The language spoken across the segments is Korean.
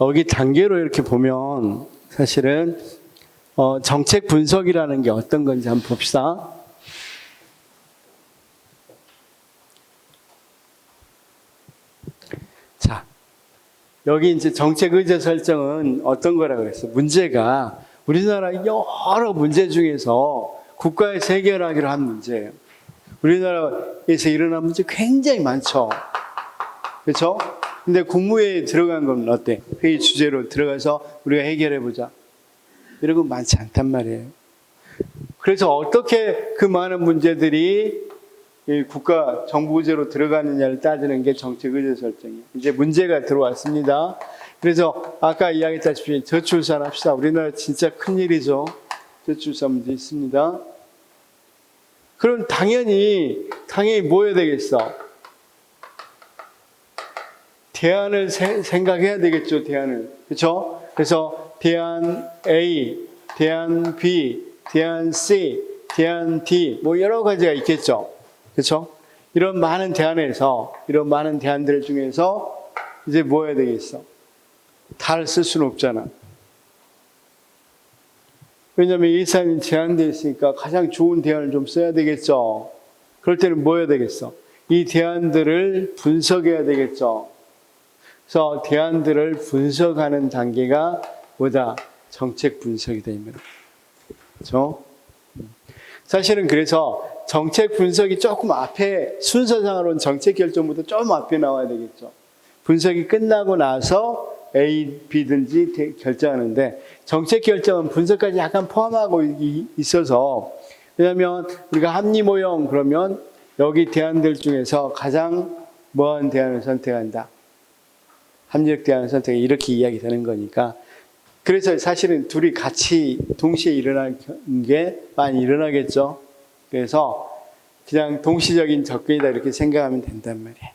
여기 단계로 이렇게 보면 사실은 정책 분석이라는 게 어떤 건지 한번 봅시다. 자, 여기 이제 정책 의제 설정은 어떤 거라고 그랬어? 문제가 우리나라 여러 문제 중에서 국가에서 해결하기로 한 문제예요. 우리나라에서 일어난 문제 굉장히 많죠. 그렇죠? 근데 국무회의에 들어간 건 어때? 회의 주제로 들어가서 우리가 해결해보자. 이런 건 많지 않단 말이에요. 그래서 어떻게 그 많은 문제들이 국가 정부 의제로 들어가느냐를 따지는 게 정책 의제 설정이에요. 이제 문제가 들어왔습니다. 그래서 아까 이야기했다시피 저출산 합시다. 우리나라 진짜 큰일이죠. 저출산 문제 있습니다. 그럼 당연히 뭐 해야 되겠어? 대안을 생각해야 되겠죠, 대안을. 그렇죠? 그래서 대안 A, 대안 B, 대안 C, 대안 D 뭐 여러 가지가 있겠죠. 그렇죠? 이런 많은 대안들 중에서 이제 뭐 해야 되겠어? 다를 쓸 수는 없잖아. 왜냐하면 예산이 제한되어 있으니까 가장 좋은 대안을 좀 써야 되겠죠. 그럴 때는 뭐 해야 되겠어? 이 대안들을 분석해야 되겠죠. 그래서 대안들을 분석하는 단계가 뭐다? 정책 분석이다. 그렇죠? 사실은 그래서 정책 분석이 조금 앞에, 순서상으로는 정책 결정보다 좀 앞에 나와야 되겠죠. 분석이 끝나고 나서 A, B든지 결정하는데 정책 결정은 분석까지 약간 포함하고 있어서, 왜냐하면 우리가 합리 모형 그러면 여기 대안들 중에서 가장 뭐한 대안을 선택한다. 합리적 대안을 선택해 이렇게 이야기되는 거니까. 그래서 사실은 둘이 같이 동시에 일어나는 게 많이 일어나겠죠. 그래서 그냥 동시적인 접근이다 이렇게 생각하면 된단 말이에요.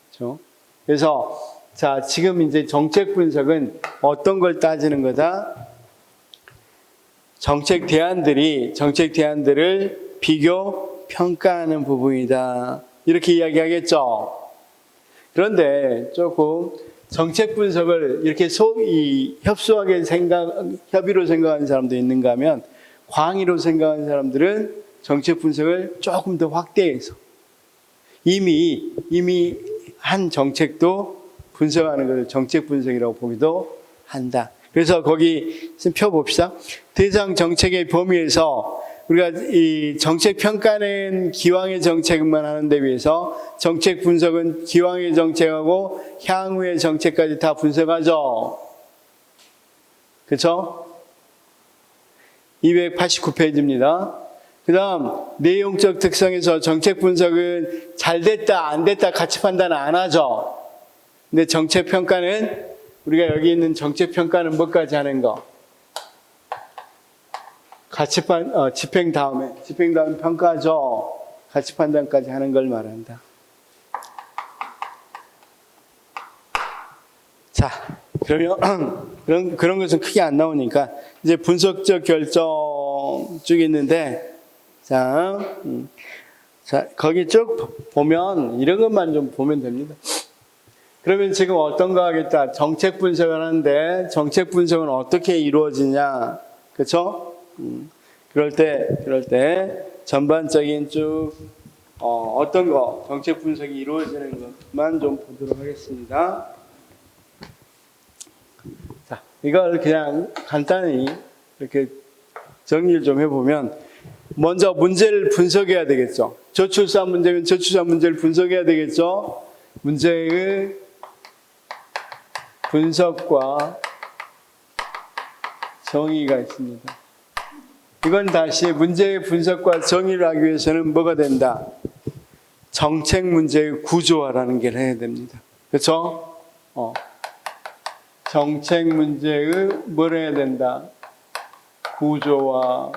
그렇죠? 그래서 자, 지금 이제 정책 분석은 어떤 걸 따지는 거다? 정책 대안들을 비교, 평가하는 부분이다. 이렇게 이야기하겠죠. 그런데 조금 정책 분석을 이렇게 협소하게 협의로 생각하는 사람도 있는가 하면, 광의로 생각하는 사람들은 정책 분석을 조금 더 확대해서 이미 한 정책도 분석하는 것을 정책 분석이라고 보기도 한다. 그래서 거기 펴봅시다. 대상 정책의 범위에서 우리가 이 정책 평가는 기왕의 정책만 하는 데 비해서 정책 분석은 기왕의 정책하고 향후의 정책까지 다 분석하죠. 그렇죠? 289페이지입니다. 그 다음 내용적 특성에서 정책 분석은 잘 됐다 안 됐다 같이 판단 안 하죠. 근데 정책 평가는 우리가 여기 있는 정책 평가는 뭐까지 하는 거? 집행 다음에 평가죠. 가치 판단까지 하는 걸 말한다. 자, 그러면 그런 것은 크게 안 나오니까 이제 분석적 결정 쪽이 있는데, 자, 거기 쭉 보면 이런 것만 좀 보면 됩니다. 그러면 지금 어떤 거 하겠다? 정책 분석을 하는데 정책 분석은 어떻게 이루어지냐? 그렇죠? 그럴 때 전반적인 쭉 어떤 거 정책 분석이 이루어지는 것만 좀 보도록 하겠습니다. 자, 이걸 그냥 간단히 이렇게 정리를 좀 해보면, 먼저 문제를 분석해야 되겠죠. 저출산 문제면 저출산 문제를 분석해야 되겠죠. 문제의 분석과 정의가 있습니다. 이건 다시 문제의 분석과 정의를 하기 위해서는 뭐가 된다? 정책 문제의 구조화라는 게 해야 됩니다. 그렇죠? 정책 문제의 뭘 해야 된다? 구조화.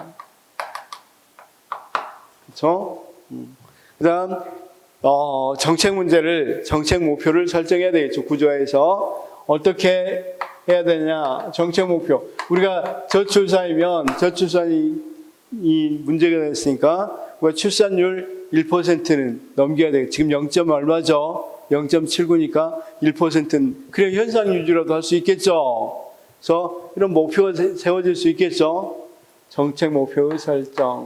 그렇죠? 그 다음 정책 문제를, 정책 목표를 설정해야 되겠죠. 구조화해서 어떻게 해야 되냐? 정책 목표. 우리가 저출산이면 저출산이 문제가 됐으니까 우리가 출산율 1%는 넘겨야 되겠죠. 지금 0. 얼마죠? 0.79니까 1%는 그래 현상 유지라도 할 수 있겠죠. 그래서 이런 목표가 세워질 수 있겠죠. 정책 목표의 설정.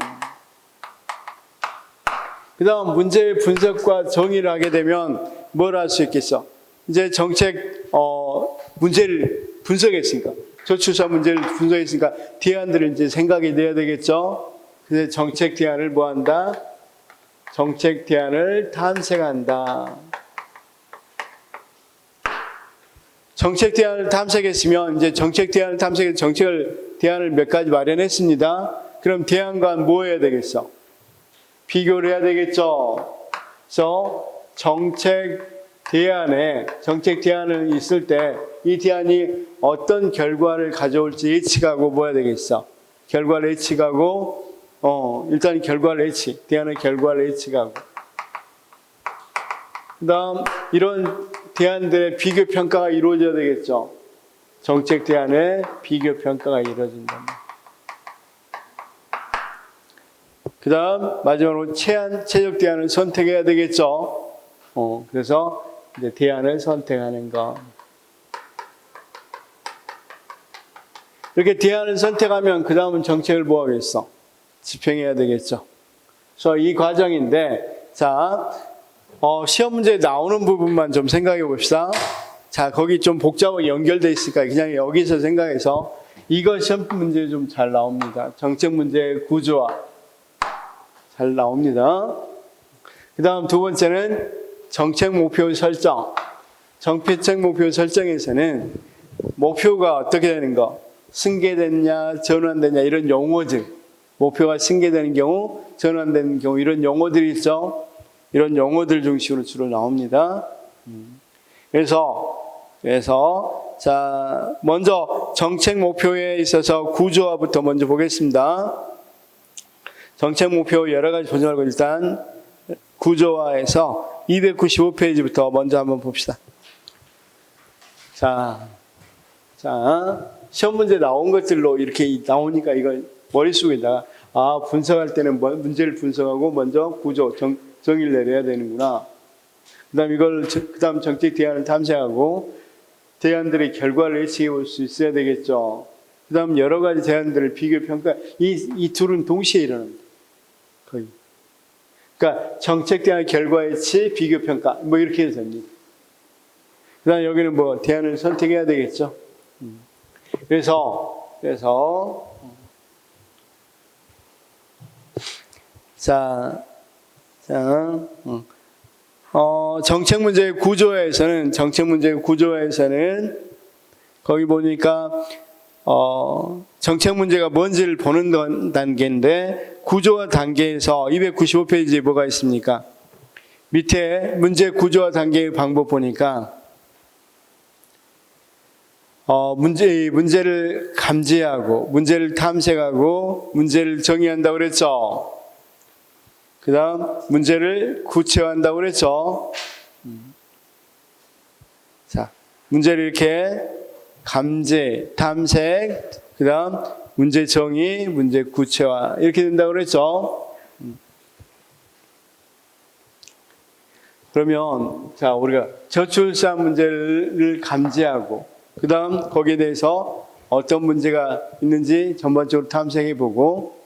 그 다음 문제의 분석과 정의를 하게 되면 뭘 할 수 있겠어? 이제 정책 문제를 분석했으니까 저출산 문제를 분석했으니까 대안들을 이제 생각이 돼야 되겠죠. 그래서 정책 대안을 뭐 한다? 정책 대안을 탐색한다. 정책 대안을 탐색했으면 이제 정책 대안을 탐색해서 대안을 몇 가지 마련했습니다. 그럼 대안과 뭐 해야 되겠어? 비교를 해야 되겠죠. 그래서 정책 대안을 있을 때 이 대안이 어떤 결과를 가져올지 예측하고 뭐 해야 되겠어? 결과를 예측하고 일단 결과를 대안의 결과를 예측하고 그 다음 이런 대안들의 비교 평가가 이루어져야 되겠죠. 정책 대안의 비교 평가가 이루어진다. 그 다음 마지막으로 최적 대안을 선택해야 되겠죠. 그래서 이제 대안을 선택하는 거. 이렇게 대안을 선택하면 그 다음은 정책을 뭐 하겠어? 집행해야 되겠죠. 그래서 이 과정인데, 자, 시험 문제에 나오는 부분만 좀 생각해 봅시다. 자, 거기 좀 복잡하게 연결되어 있으니까 그냥 여기서 생각해서 이거 시험 문제 좀 잘 나옵니다. 정책 문제의 구조화 잘 나옵니다. 그 다음 두 번째는 정책 목표 설정. 정책 목표 설정에서는 목표가 어떻게 되는 거? 승계됐냐, 전환됐냐 이런 용어들. 목표가 승계되는 경우, 전환되는 경우 이런 용어들이 있죠. 이런 용어들 중심으로 주로 나옵니다. 그래서 자 먼저 정책 목표에 있어서 구조화부터 먼저 보겠습니다. 정책 목표 여러 가지 보지 말고 일단 구조화에서 295페이지부터 먼저 한번 봅시다. 자, 시험 문제 나온 것들로 이렇게 나오니까 이걸 머릿속에다가 분석할 때는 문제를 분석하고 먼저 구조, 정의를 내려야 되는구나. 그 다음 정책 대안을 탐색하고 대안들의 결과를 예측해 볼 수 있어야 되겠죠. 그 다음 여러 가지 대안들을 비교 평가, 이 둘은 동시에 일어납니다. 거의. 그러니까 정책 대안 결과 예측, 비교 평가 뭐 이렇게 해도 됩니다. 그 다음 여기는 뭐 대안을 선택해야 되겠죠. 그래서 정책 문제의 구조에서는 거기 보니까 정책 문제가 뭔지를 보는 단계인데 구조화 단계에서 295페이지에 뭐가 있습니까? 밑에 문제 구조화 단계의 방법 보니까 문제를 감지하고 문제를 탐색하고 문제를 정의한다고 그랬죠. 그 다음 문제를 구체화한다고 그랬죠. 자, 문제를 이렇게 감지, 탐색, 그 다음 문제 정의, 문제 구체화 이렇게 된다고 그랬죠. 그러면 자 우리가 저출산 문제를 감지하고 그 다음 거기에 대해서 어떤 문제가 있는지 전반적으로 탐색해보고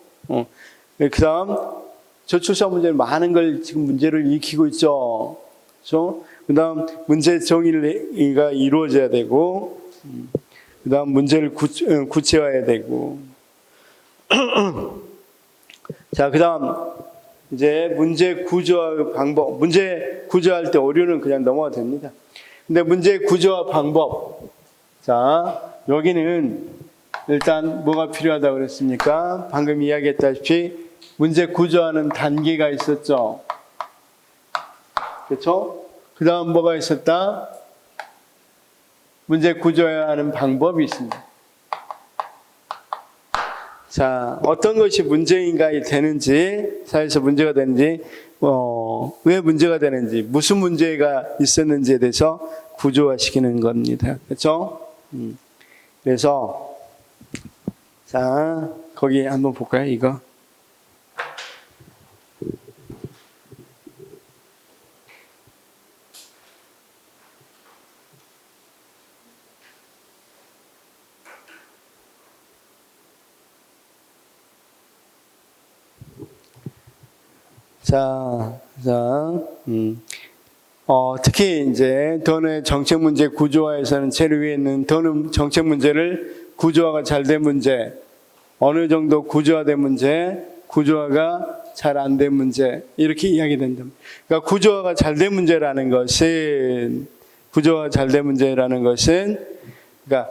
그 다음 저출산 문제는 많은 걸 지금 문제를 익히고 있죠. 그렇죠? 그 다음 문제 정의가 이루어져야 되고 그 다음 문제를 구체화해야 되고 자, 그 다음 이제 문제 구조화 방법. 문제 구조할 때 오류는 그냥 넘어가도 됩니다. 근데 문제 구조화 방법. 자, 여기는 일단 뭐가 필요하다고 그랬습니까? 방금 이야기했다시피 문제 구조하는 단계가 있었죠. 그렇죠? 그 다음 뭐가 있었다? 문제 구조하는 방법이 있습니다. 자, 어떤 것이 문제인가 되는지, 사회에서 문제가 되는지, 왜 문제가 되는지, 무슨 문제가 있었는지에 대해서 구조화시키는 겁니다. 그렇죠? 그래서 자, 거기 한번 볼까요? 이거. 특히 이제 더는 정책 문제 구조화에서는 제일 위에 있는 더는 정책 문제를 구조화가 잘 된 문제, 어느 정도 구조화된 문제, 구조화가 잘 안 된 문제 이렇게 이야기된다. 그러니까 구조화가 잘 된 문제라는 것은 그러니까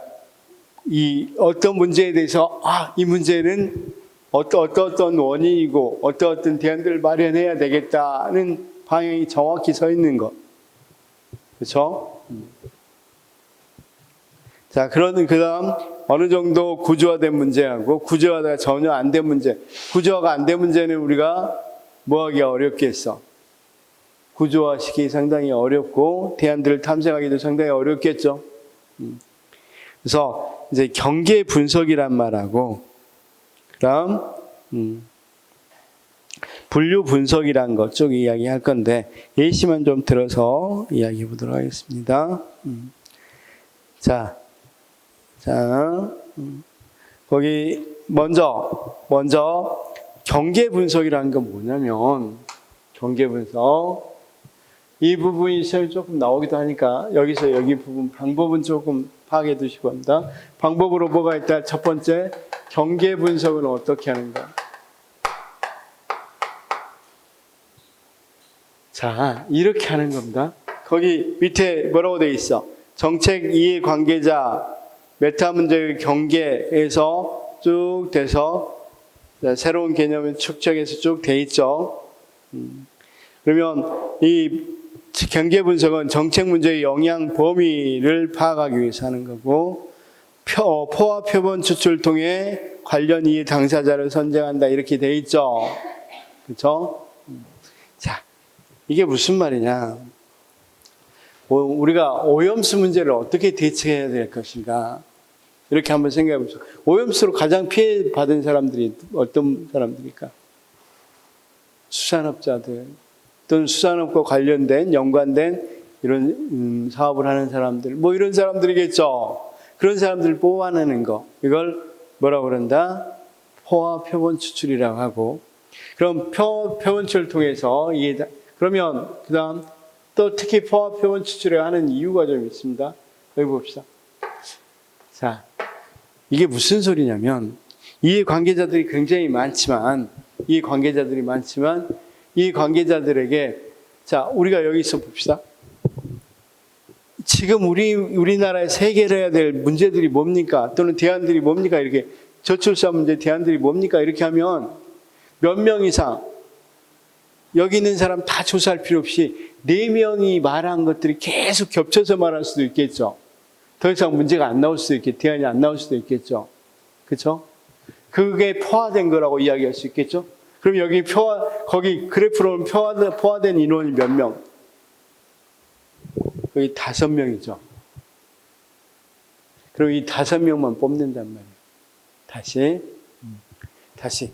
이 어떤 문제에 대해서 이 문제는 어떤 원인이고 어떤 대안들을 마련해야 되겠다는 방향이 정확히 서 있는 것. 그렇죠? 자, 그다음 어느 정도 구조화된 문제하고 구조화가 전혀 안 된 문제. 구조화가 안 된 문제는 우리가 뭐 하기가 어렵겠어. 구조화시키기 상당히 어렵고 대안들을 탐색하기도 상당히 어렵겠죠. 그래서 이제 경계 분석이란 말하고 그다음 분류 분석이란 것 쪽 이야기할 건데 예시만 좀 들어서 이야기해 보도록 하겠습니다. 거기 먼저 경계 분석이라는 건 뭐냐면 경계 분석 이 부분이 시험에 조금 나오기도 하니까 여기서 여기 부분 방법은 조금 파악해 두시고 합니다. 방법으로 뭐가 있다? 첫 번째 경계 분석은 어떻게 하는가? 자, 이렇게 하는 겁니다. 거기 밑에 뭐라고 되어 있어? 정책 이해 관계자 메타 문제의 경계에서 쭉 돼서 새로운 개념의 축적해서 쭉 돼 있죠. 그러면 이 경계 분석은 정책 문제의 영향 범위를 파악하기 위해서 하는 거고 포화 표본 추출을 통해 관련 이해 당사자를 선정한다 이렇게 돼 있죠. 그렇죠? 자, 이게 무슨 말이냐? 우리가 오염수 문제를 어떻게 대처해야 될 것인가? 이렇게 한번 생각해 보세요. 오염수로 가장 피해 받은 사람들이 어떤 사람들일까? 수산업자들 또는 수산업과 관련된 연관된 이런 사업을 하는 사람들 뭐 이런 사람들이겠죠. 그런 사람들을 뽑아내는 거 이걸 뭐라고 그런다? 포화 표본 추출이라고 하고 그럼 표본 추출을 통해서 그러면 그다음 또 특히 포화 표본 추출을 하는 이유가 좀 있습니다. 여기 봅시다. 자, 이게 무슨 소리냐면 이 관계자들이 굉장히 많지만 이 관계자들에게 자, 우리가 여기서 봅시다. 지금 우리나라에서 해결해야 될 문제들이 뭡니까? 또는 대안들이 뭡니까? 이렇게 저출산 문제 대안들이 뭡니까? 이렇게 하면 몇 명 이상 여기 있는 사람 다 조사할 필요 없이 4명이 말한 것들이 계속 겹쳐서 말할 수도 있겠죠. 더 이상 문제가 안 나올 수도 있겠죠. 대안이 안 나올 수도 있겠죠. 그렇죠? 그게 포화된 거라고 이야기할 수 있겠죠. 그럼 여기 거기 그래프로 포화된 인원이 몇 명? 여기 5명이죠. 그럼 이 5명만 뽑는단 말이에요. 다시.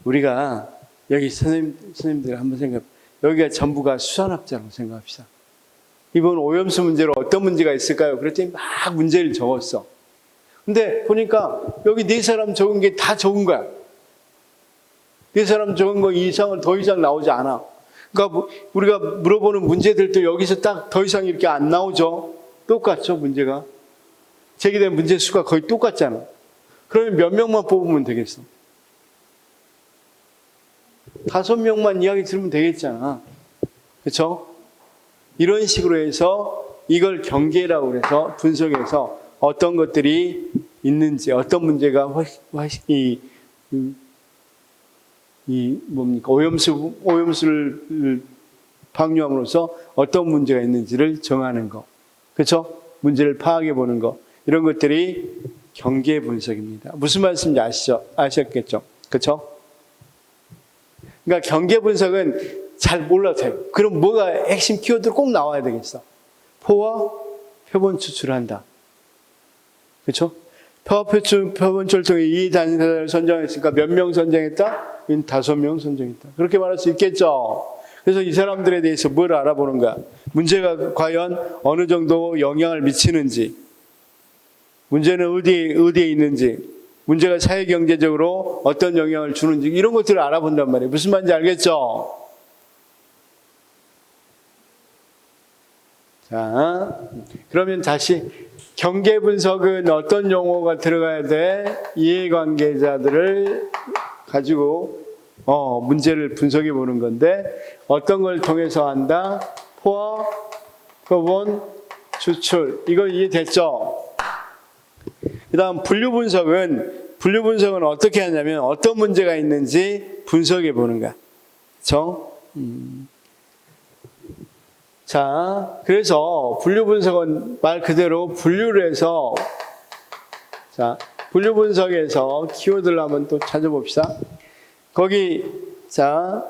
우리가 여기 선생님들 한번 여기가 전부가 수산업자라고 생각합시다. 이번 오염수 문제로 어떤 문제가 있을까요? 그랬더니 막 문제를 적었어. 근데 보니까 여기 4사람 적은 게 다 적은 거야. 4사람 적은 거 이상은 더 이상 나오지 않아. 그러니까 우리가 물어보는 문제들도 여기서 딱 더 이상 이렇게 안 나오죠. 똑같죠, 문제가. 제기된 문제 수가 거의 똑같잖아. 그러면 몇 명만 뽑으면 되겠어? 5명만 이야기 들으면 되겠잖아. 그렇죠? 이런 식으로 해서 이걸 경계라고 해서 분석해서 어떤 것들이 있는지, 어떤 문제가 오염수를 방류함으로써 어떤 문제가 있는지를 정하는 거. 그렇죠? 문제를 파악해 보는 거. 이런 것들이 경계 분석입니다. 무슨 말씀인지 아셨겠죠? 그렇죠? 그러니까 경계 분석은 잘 몰라도 돼요. 그럼 뭐가 핵심 키워드로 꼭 나와야 되겠어? 포화 표본 추출한다. 그렇죠? 포화 표본 추출 통해 이 단사를 선정했으니까 몇 명 선정했다? 5명 선정했다. 그렇게 말할 수 있겠죠. 그래서 이 사람들에 대해서 뭘 알아보는 거야? 문제가 과연 어느 정도 영향을 미치는지, 문제는 어디에 있는지, 문제가 사회경제적으로 어떤 영향을 주는지 이런 것들을 알아본단 말이에요. 무슨 말인지 알겠죠? 자, 그러면 다시 경계 분석은 어떤 용어가 들어가야 돼? 이해관계자들을 가지고 문제를 분석해 보는 건데 어떤 걸 통해서 한다? 포화, 표본, 추출. 이거 이해됐죠? 그 다음 분류 분석은 어떻게 하냐면 어떤 문제가 있는지 분석해 보는 거야. 그렇죠? 자, 그래서 분류 분석은 말 그대로 분류를 해서 자, 분류 분석에서 키워드를 한번 또 찾아봅시다. 거기 자,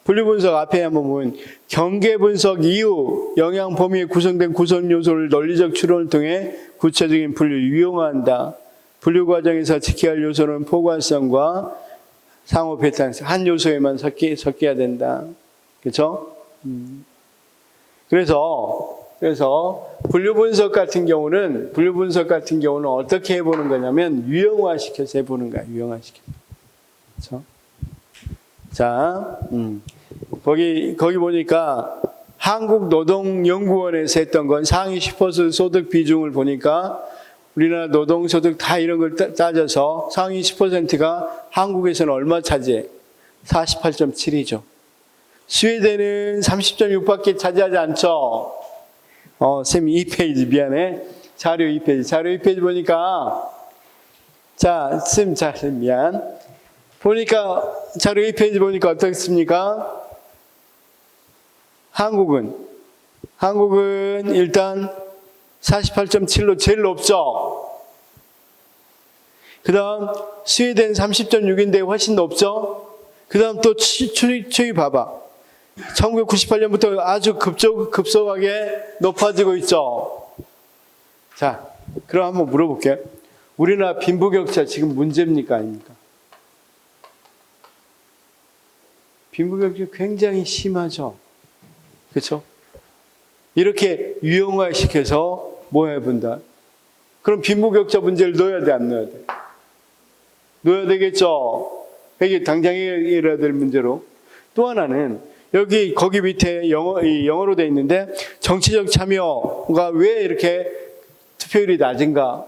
분류 분석 앞에 한번 보면 경계 분석 이후 영향 범위에 구성된 구성 요소를 논리적 추론을 통해 구체적인 분류 유용화한다. 분류 과정에서 지켜야 할 요소는 포괄성과 상호 배타성 한 요소에만 섞여야 된다. 그렇죠? 그래서 분류 분석 같은 경우는 어떻게 해보는 거냐면 유형화시켜서 해보는 거야. 유형화시켜. 그렇죠? 자, 거기 보니까 한국노동연구원에서 했던 건 상위 10% 소득 비중을 보니까 우리나라 노동소득 다 이런 걸 따져서 상위 10%가 한국에서는 얼마 차지해? 48.7이죠. 스웨덴은 30.6밖에 차지하지 않죠. 쌤 2페이지 미안해. 자료 2페이지 보니까 자, 쌤 미안. 보니까 자료 2페이지 보니까 어떻습니까? 한국은 일단 48.7로 제일 높죠. 그 다음 스웨덴 30.6인데 훨씬 높죠. 그 다음 또 추이 봐봐. 1998년부터 아주 급속하게 높아지고 있죠. 자, 그럼 한번 물어볼게요. 우리나라 빈부격차 지금 문제입니까? 아닙니까? 빈부격차 굉장히 심하죠. 그렇죠? 이렇게 유형화시켜서 뭐 해본다? 그럼 빈부격차 문제를 넣어야 돼, 안 넣어야 돼? 넣어야 되겠죠? 이게 당장 해결해야 될 문제로. 또 하나는 거기 밑에 영어로 돼 있는데 정치적 참여가 왜 이렇게 투표율이 낮은가?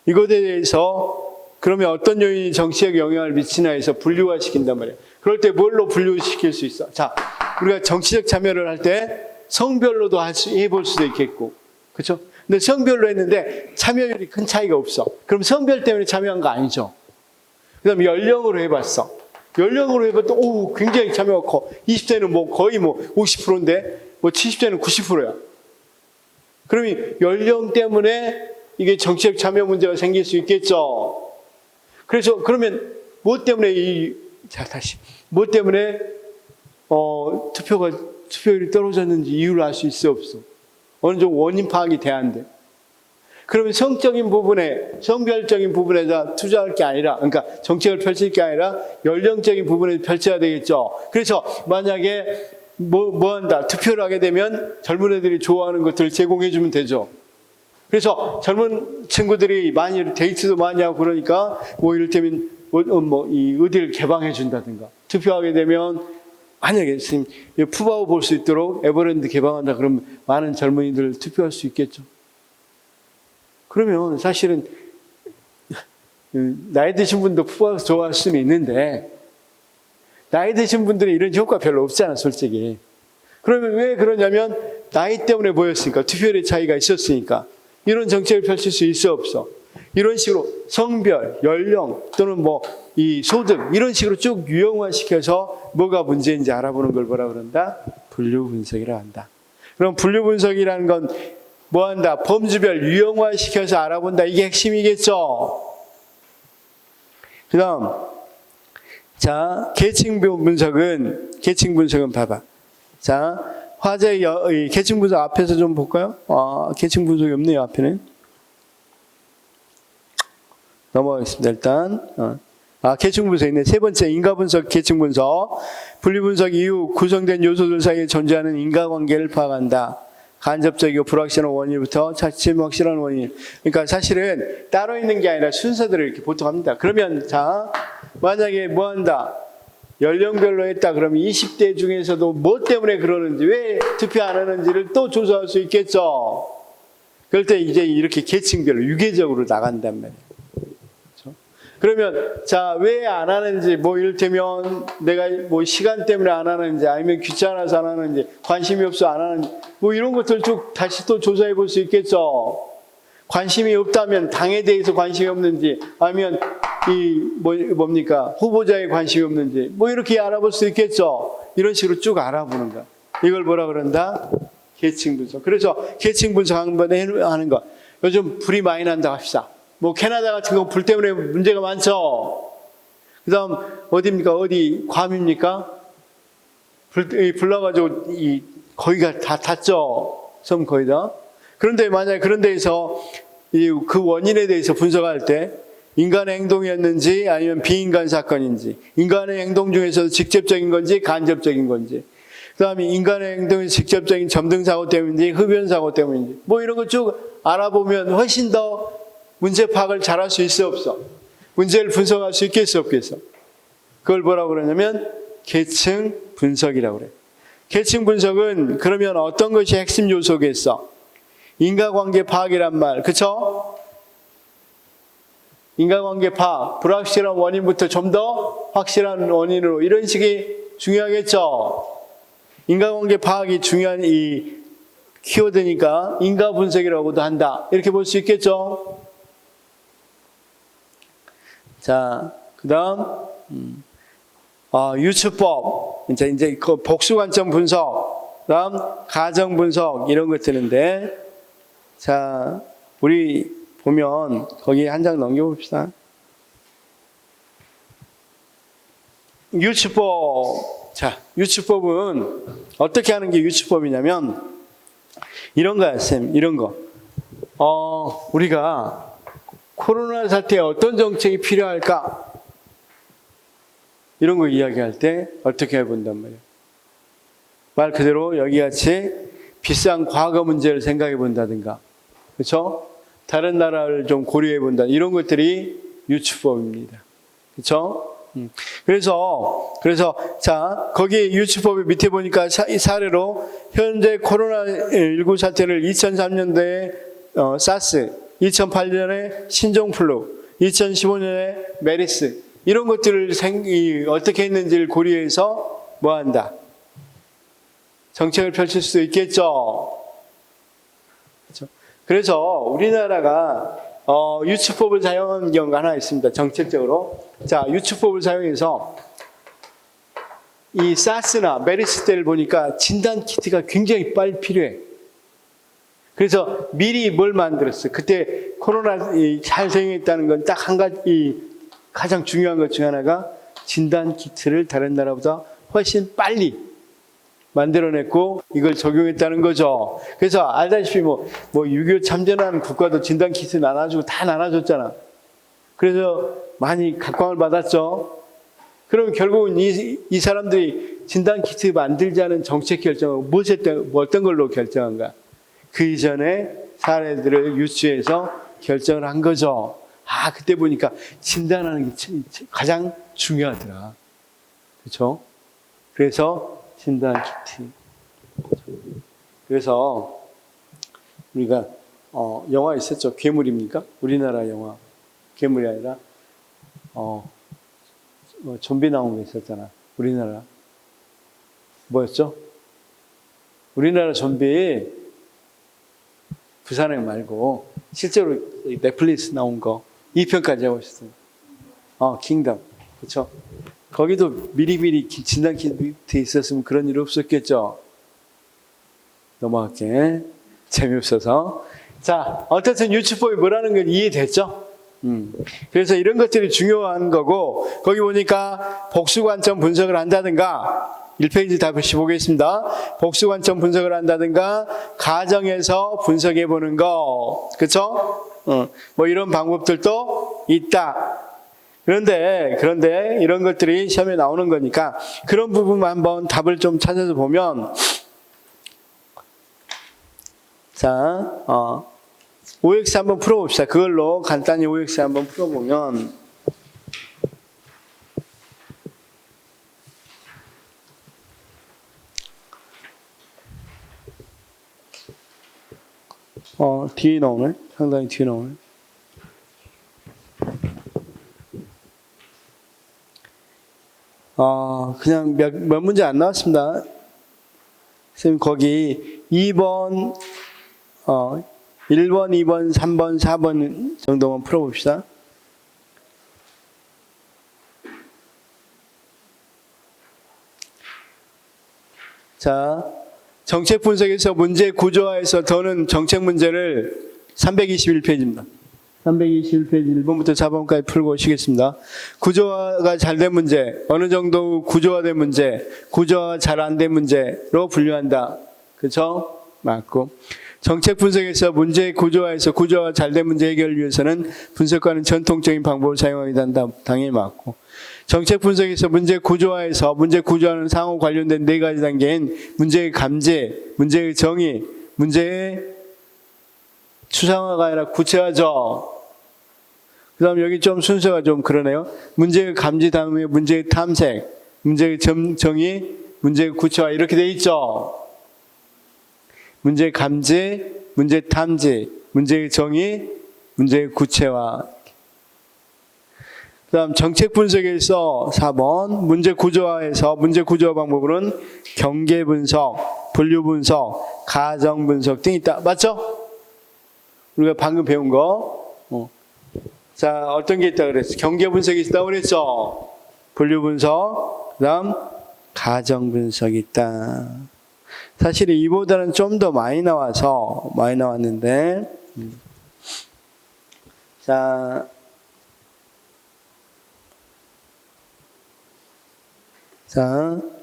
이것에 대해서 그러면 어떤 요인이 정치적 영향을 미치나 해서 분류화시킨단 말이에요. 그럴 때 뭘로 분류시킬 수 있어? 자, 우리가 정치적 참여를 할 때 성별로도 해볼 수도 있겠고, 그렇죠? 근데 성별로 했는데 참여율이 큰 차이가 없어. 그럼 성별 때문에 참여한 거 아니죠? 그 다음에 연령으로 해봤어. 연령으로 해봤더니 오, 굉장히 참여가 커. 20대는 뭐 거의 50%인데 70대는 90%야. 그러면 연령 때문에 이게 정치적 참여 문제가 생길 수 있겠죠. 그래서 그러면 뭐 때문에 뭐 때문에 투표율이 떨어졌는지 이유를 알 수 있어 없어? 어느 정도 원인 파악이 돼야 안 돼. 그러면 성별적인 부분에다 투자할 게 아니라, 그러니까 정책을 펼칠 게 아니라 연령적인 부분에 펼쳐야 되겠죠. 그래서 만약에 뭐 한다? 투표를 하게 되면 젊은 애들이 좋아하는 것들을 제공해 주면 되죠. 그래서 젊은 친구들이 많이 데이트도 많이 하고 그러니까 이를테면 이 어디를 개방해 준다든가, 투표하게 되면 만약에 선생님 푸바오 볼 수 있도록 에버랜드 개방한다 그러면 많은 젊은이들 투표할 수 있겠죠. 그러면 사실은 나이 드신 분도 푸바오 좋아할 수는 있는데 나이 드신 분들은 이런 효과 별로 없잖아, 솔직히. 그러면 왜 그러냐면 나이 때문에 보였으니까, 투표율의 차이가 있었으니까. 이런 정책을 펼칠 수 있어 없어? 이런 식으로 성별, 연령 또는 이 소득 이런 식으로 쭉 유형화시켜서 뭐가 문제인지 알아보는 걸 뭐라 그런다? 분류 분석이라 한다. 그럼 분류 분석이라는 건 뭐 한다? 범주별 유형화시켜서 알아본다. 이게 핵심이겠죠. 그 다음 계층 분석은 봐봐. 자, 화제 계층 분석 앞에서 좀 볼까요? 계층 분석이 없네요, 앞에는. 넘어가겠습니다, 일단. 계층 분석 있네. 세 번째, 인과 분석, 계층 분석. 분류 분석 이후 구성된 요소들 사이에 존재하는 인과관계를 파악한다. 간접적이고 불확실한 원인부터 자칫 확실한 원인. 그러니까 사실은 따로 있는 게 아니라 순서대로 이렇게 보통 합니다. 그러면 만약에 뭐 한다? 연령별로 했다 그러면 20대 중에서도 뭐 때문에 그러는지, 왜 투표 안 하는지를 또 조사할 수 있겠죠. 그럴 때 이제 이렇게 계층별로 유계적으로 나간단 말이에요. 그렇죠? 그러면 자, 왜 안 하는지, 뭐 이를테면 내가 뭐 시간 때문에 안 하는지, 아니면 귀찮아서 안 하는지, 관심이 없어 안 하는지, 뭐 이런 것들 쭉 다시 또 조사해 볼 수 있겠죠. 관심이 없다면 당에 대해서 관심이 없는지, 아니면 뭡니까 후보자에 관심이 없는지, 뭐 이렇게 알아볼 수 있겠죠. 이런 식으로 쭉 알아보는 거야. 이걸 뭐라 그런다? 계층 분석. 그래서 계층 분석 한번 하는 거. 요즘 불이 많이 난다고 합시다. 뭐 캐나다 같은 거 불 때문에 문제가 많죠. 그 다음 어디입니까? 어디 괌입니까? 불 나가지고 거기가 다 탔죠. 섬 거의 다. 그런데 만약에 그런 데에서 그 원인에 대해서 분석할 때 인간의 행동이었는지 아니면 비인간 사건인지, 인간의 행동 중에서 직접적인 건지 간접적인 건지, 그 다음에 인간의 행동이 직접적인 점등사고 때문인지 흡연사고 때문인지, 뭐 이런 거 쭉 알아보면 훨씬 더 문제 파악을 잘할 수 있어 없어? 문제를 분석할 수 있겠어 없겠어? 그걸 뭐라고 그러냐면 계층 분석이라고 그래. 계층 분석은 그러면 어떤 것이 핵심 요소겠어? 인과관계 파악이란 말, 그쵸? 인과관계 파악, 불확실한 원인부터 좀 더 확실한 원인으로, 이런 식이 중요하겠죠? 인과관계 파악이 중요한 이 키워드니까 인과 분석이라고도 한다. 이렇게 볼 수 있겠죠? 자, 그 다음, 유추법. 이제 그 복수관점 분석, 그 다음 가정 분석, 이런 것들인데, 자, 우리 보면 거기 한 장 넘겨봅시다. 유추법. 자, 유추법은 어떻게 하는 게 유추법이냐면 이런 거야, 쌤. 이런 거. 우리가 코로나 사태에 어떤 정책이 필요할까? 이런 거 이야기할 때 어떻게 해본단 말이에요. 말 그대로 여기 같이 비싼 과거 문제를 생각해 본다든가, 그렇죠? 다른 나라를 좀 고려해 본다. 이런 것들이 유추법입니다. 그렇죠? 그래서 자, 거기 유추법의 밑에 보니까 이 사례로 현재 코로나19 사태를 2003년도에 사스, 2008년에 신종플루, 2015년에 메리스, 이런 것들을 어떻게 했는지를 고려해서 뭐 한다? 정책을 펼칠 수도 있겠죠. 그렇죠? 그래서 우리나라가 유추법을 사용한 경우가 하나 있습니다. 정책적으로. 자, 유추법을 사용해서 이 사스나 메리스 때를 보니까 진단 키트가 굉장히 빨리 필요해. 그래서 미리 뭘 만들었어? 그때 코로나 잘 사용했다는 건 딱 한 가지, 가장 중요한 것 중 하나가 진단 키트를 다른 나라보다 훨씬 빨리 만들어냈고 이걸 적용했다는 거죠. 그래서 알다시피 뭐 6.25 참전한 국가도 진단 키트 나눠주고 다 나눠줬잖아. 그래서 많이 각광을 받았죠. 그럼 결국은 이 사람들이 진단 키트 만들자는 정책 결정을 어떤 걸로 결정한가? 그 이전에 사례들을 유추해서 결정을 한 거죠. 그때 보니까 진단하는 게 가장 중요하더라. 그렇죠? 그래서 진단 키트. 그래서 우리가 영화 있었죠. 괴물입니까? 우리나라 영화. 괴물이 아니라 좀비 나온 게 있었잖아. 우리나라. 뭐였죠? 우리나라 좀비 부산행 말고 실제로 넷플릭스 나온 거 2편까지 하고 있었어요. 킹덤. 그렇죠? 거기도 미리미리 진단 키트 있었으면 그런 일 없었겠죠. 넘어갈게. 재미없어서. 자, 어쨌든 유추법이 뭐라는 건 이해됐죠? 그래서 이런 것들이 중요한 거고, 거기 보니까 복수관점 분석을 한다든가, 1페이지 다시 보겠습니다. 복수관점 분석을 한다든가, 가정에서 분석해 보는 거. 그쵸? 뭐 이런 방법들도 있다. 그런데 이런 것들이 시험에 나오는 거니까 그런 부분만 한번 답을 좀 찾아서 보면, 자, OX 한번 풀어봅시다. 그걸로 간단히 OX 한번 풀어보면, 뒤에 나오네. 상당히 뒤에 나오네. 그냥 몇 문제 안 나왔습니다. 선생님, 거기 2번, 1번, 2번, 3번, 4번 정도만 풀어봅시다. 자, 정책 분석에서 문제 구조화에서 더는 정책 문제를 321페이지입니다. 321페이지 1번부터 4번까지 풀고 오시겠습니다. 구조화가 잘 된 문제, 어느 정도 구조화된 문제, 구조화가 잘 안 된 문제로 분류한다. 그렇죠? 맞고. 정책 분석에서 문제 구조화에서 구조화가 잘 된 문제 해결을 위해서는 분석가는 전통적인 방법을 사용하게 된다. 당연히 맞고. 정책 분석에서 문제 구조화에서 문제 구조화는 상호 관련된 4가지 단계인 문제의 감지, 문제의 정의, 문제의 추상화가 아니라 구체화죠. 그 다음 여기 좀 순서가 좀 그러네요. 문제의 감지 다음에 문제의 탐색, 문제의 정의, 문제의 구체화 이렇게 돼 있죠. 문제의 감지, 문제의 탐지, 문제의 정의, 문제의 구체화. 그 다음 정책 분석에서 4번 문제 구조화에서 문제 구조화 방법으로는 경계 분석, 분류 분석, 가정 분석 등이 있다. 맞죠? 우리가 방금 배운 거. 자, 어떤 게 있다 그랬어? 경계 분석이 있다고 그랬죠? 분류 분석, 그 다음 가정 분석이 있다. 사실 이보다는 좀 더 많이 나왔는데. 자,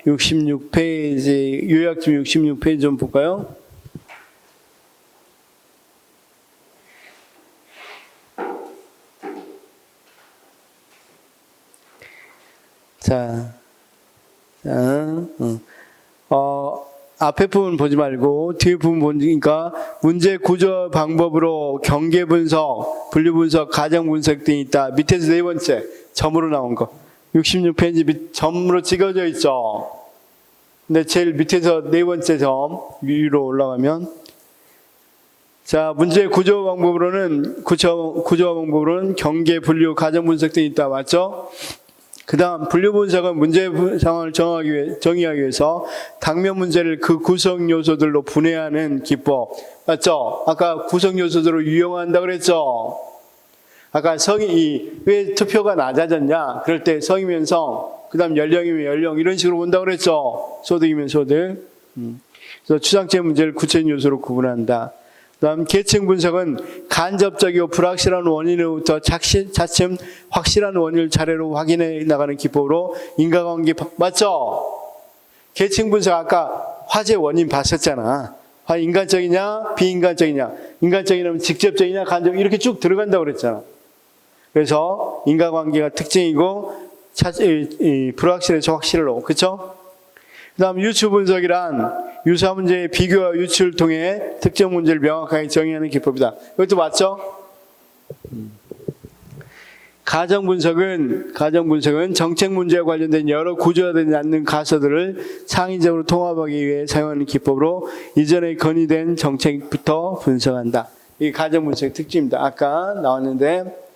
66페이지, 요약집 66페이지 좀 볼까요? 앞에 부분 보지 말고 뒤에 부분 보니까 문제 구조 방법으로 경계 분석, 분류 분석, 가정 분석 등이 있다. 밑에서 4번째 점으로 나온 거. 66페이지 점으로 찍어져 있죠. 근데 제일 밑에서 4번째 점 위로 올라가면 자, 문제 구조 방법으로는 구조 방법으로는 경계, 분류, 가정 분석 등이 있다. 맞죠? 그 다음 분류 분석은 문제 상황을 정의하기 위해서 당면 문제를 그 구성 요소들로 분해하는 기법. 맞죠? 아까 구성 요소들로 유형한다 그랬죠? 아까 왜 투표가 낮아졌냐? 그럴 때 성이면 성, 그 다음 연령이면 연령 이런 식으로 본다고 그랬죠? 소득이면 소득. 그래서 추상적 문제를 구체적 요소로 구분한다. 그 다음 계층 분석은 간접적이고 불확실한 원인으로부터 차츰 확실한 원인을 차례로 확인해 나가는 기법으로 인과관계. 맞죠? 계층 분석 아까 화재 원인 봤었잖아. 인간적이냐 비인간적이냐, 인간적이냐면 직접적이냐 간접 이렇게 쭉 들어간다고 그랬잖아. 그래서 인과관계가 특징이고 불확실해서 확실로. 그렇죠? 그 다음 유추 분석이란 유사 문제의 비교와 유추를 통해 특정 문제를 명확하게 정의하는 기법이다. 이것도 맞죠? 가정 분석은 정책 문제와 관련된 여러 구조화되지 않는 가설들을 창의적으로 통합하기 위해 사용하는 기법으로 이전에 건의된 정책부터 분석한다. 이게 가정 분석의 특징입니다. 아까 나왔는데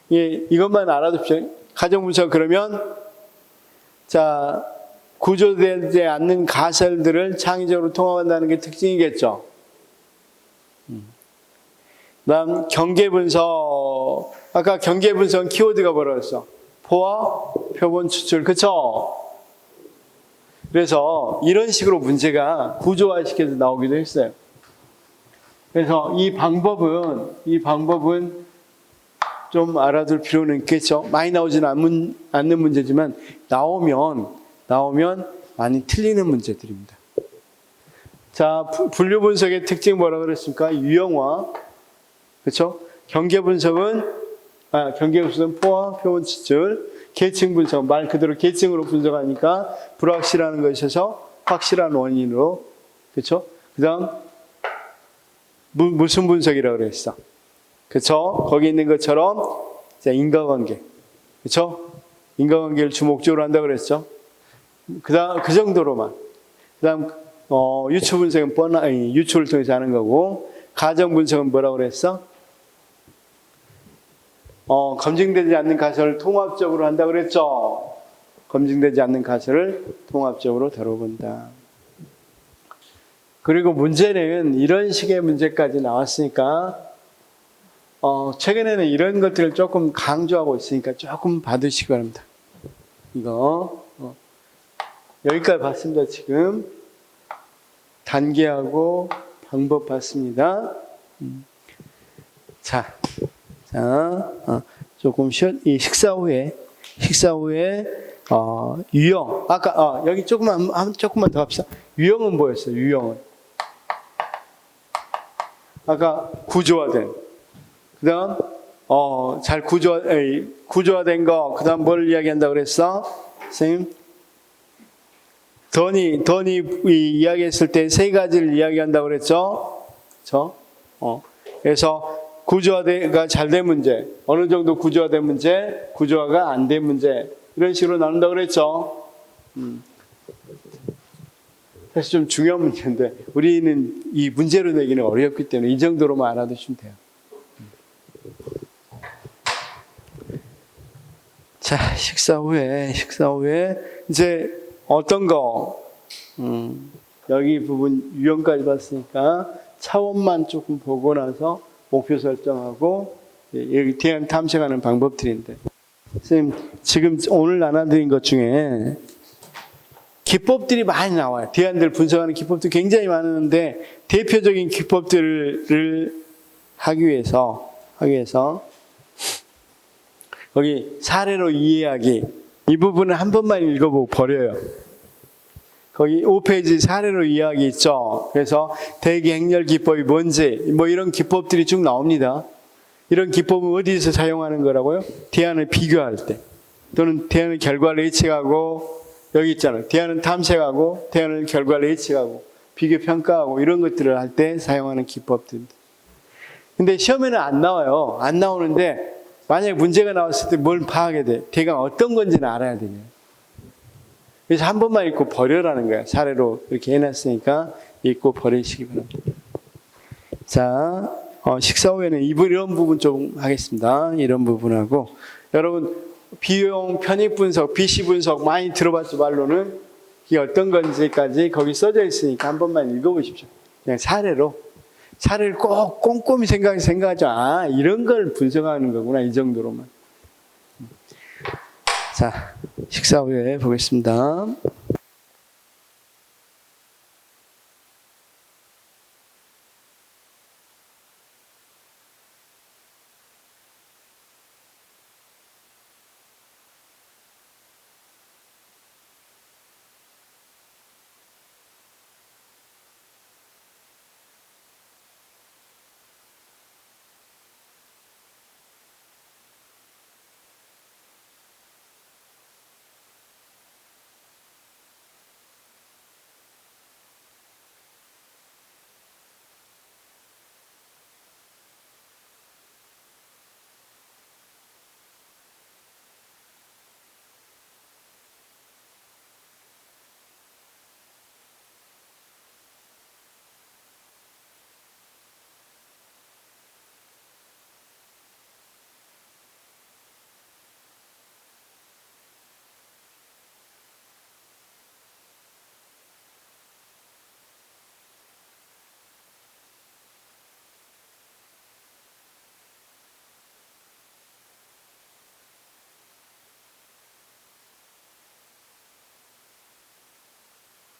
이것만 알아두십시오. 가정 분석 그러면 자, 구조되지 않는 가설들을 창의적으로 통합한다는 게 특징이겠죠. 다음 경계 분석. 아까 경계 분석은 키워드가 뭐라고 포화, 표본, 추출. 그쵸? 그래서 이런 식으로 문제가 구조화시켜서 나오기도 했어요. 그래서 이 방법은 좀 알아둘 필요는 있겠죠. 많이 나오지는 않는 문제지만 나오면 많이 틀리는 문제들입니다. 자, 분류 분석의 특징 뭐라고 그랬습니까? 유형화. 그렇죠? 경계 분석은 포화, 표본, 추출. 계층 분석, 말 그대로 계층으로 분석하니까 불확실한 것에서 확실한 원인으로. 그렇죠? 그다음 무슨 분석이라고 그랬어? 그렇죠? 거기 있는 것처럼 인과관계. 그렇죠? 인과관계를 주목적으로 한다고 그랬죠? 그 정도로만. 그 다음, 유추 분석은 유추를 통해서 하는 거고, 가정 분석은 뭐라고 그랬어? 검증되지 않는 가설을 통합적으로 한다 그랬죠? 검증되지 않는 가설을 통합적으로 다뤄본다. 그리고 문제는 이런 식의 문제까지 나왔으니까 최근에는 이런 것들을 조금 강조하고 있으니까 조금 받으시기 바랍니다. 이거 여기까지 봤습니다. 지금 단계하고 방법 봤습니다. 자, 조금 이 식사 후에 유형 아까 여기 조금만 더 합시다. 유형은 뭐였어요? 유형은 아까 구조화된 그다음 잘 구조화된 거 그다음 뭘 이야기한다 그랬어? 선생님 더니 이야기했을 때 세 가지를 이야기한다고 그랬죠? 그래서 구조화가 잘 된 문제, 어느 정도 구조화된 문제, 구조화가 안 된 문제 이런 식으로 나눈다고 그랬죠? 사실 좀 중요한 문제인데 우리는 이 문제로 내기는 어렵기 때문에 이 정도로만 알아두시면 돼요. 자, 식사 후에 이제 어떤 거 여기 부분 유형까지 봤으니까 차원만 조금 보고 나서 목표 설정하고 여기 대안 탐색하는 방법들인데 선생님 지금 오늘 나눠드린 것 중에 기법들이 많이 나와요. 대안들 분석하는 기법도 굉장히 많은데 대표적인 기법들을 하기 위해서 거기 사례로 이해하기 이 부분은 한 번만 읽어보고 버려요. 거기 5페이지 사례로 이해하기 있죠. 그래서 대기 행렬 기법이 뭔지 뭐 이런 기법들이 쭉 나옵니다. 이런 기법은 어디서 사용하는 거라고요? 대안을 비교할 때 또는 대안의 결과를 예측하고 여기 있잖아요. 대안은 탐색하고 대안을 결과를 예측하고 비교 평가하고 이런 것들을 할 때 사용하는 기법들입니다. 근데 시험에는 안 나와요. 안 나오는데 만약에 문제가 나왔을 때 뭘 파악해야 돼? 대강 어떤 건지는 알아야 되냐. 그래서 한 번만 읽고 버려라는 거야. 사례로 이렇게 해놨으니까 읽고 버리시기 바랍니다. 자, 식사 후에는 이런 부분 좀 하겠습니다. 이런 부분하고 여러분 비용 편익 분석, BC 분석 많이 들어봤죠. 말로는 이게 어떤 건지까지 거기 써져 있으니까 한 번만 읽어보십시오. 그냥 사례를 꼭 꼼꼼히 생각하죠. 이런 걸 분석하는 거구나. 이 정도로만. 자, 식사 후에 보겠습니다.